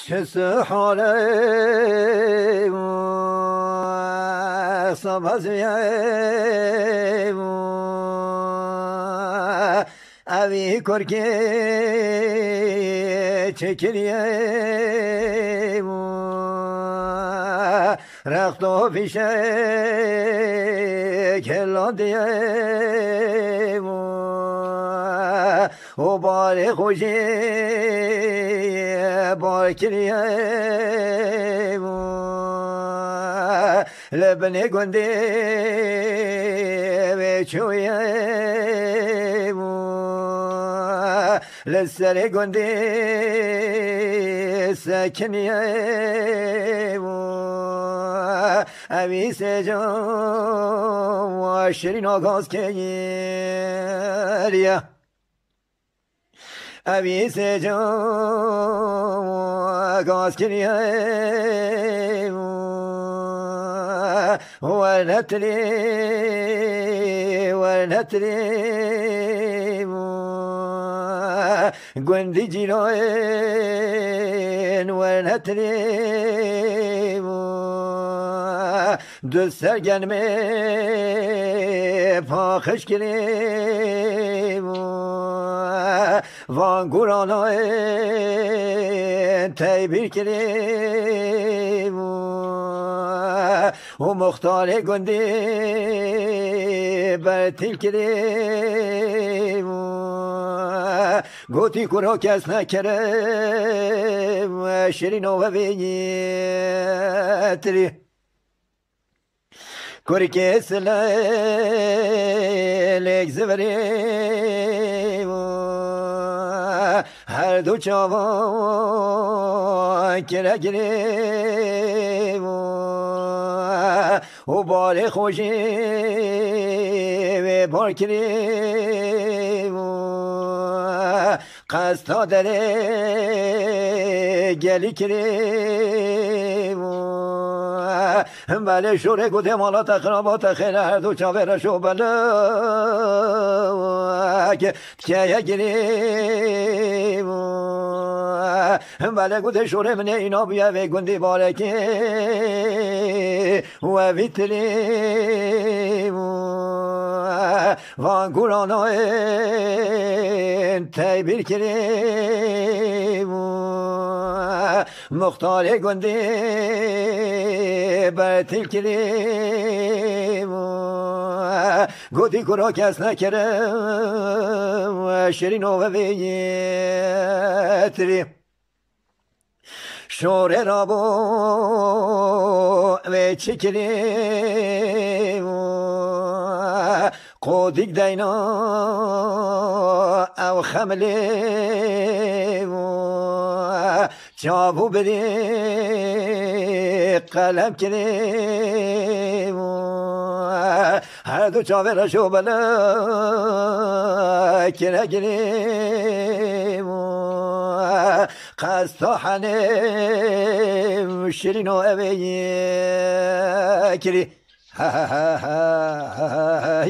چه سحاله صبحی اوی کرکی چکریه رخت و پیشه کلادیه و بار خوشی بار کریه لبنی گندی و چویه لسر گندی سکنیه اوی سجان و شیرین آغاز کریه اوی سجان آغاز کریه ونتلی گندی جیران ونتلی دو سرگنمه پاخش کریم وانگورانای تیبیر کریم و مختار گندی برتیل کریم گوتی کرا کس نکرم شیرین و بیتری کوری که سلیک زوریم هر دو چاوان کرا گریم و بار خوشی و بار کریم قصد داره گلی کریم بله شوره گوده مالا تخرابات خیره هر دو چاوه شو بله که گریم بله گوده شوره منه اینا بیا و گندی بارکی و ویتریم وانگورانای تیبیر کریم مختار گندی برتیل کریم گوتی کرا کس نکرم شیرین و بیتری شوره را با و چکریم قودیک دینا او خملیم چابو بری قلم کریم هر دو چاوه را شو بلا کرا گریم قصد حنیم شیرین و اوی کری ها ها ها ها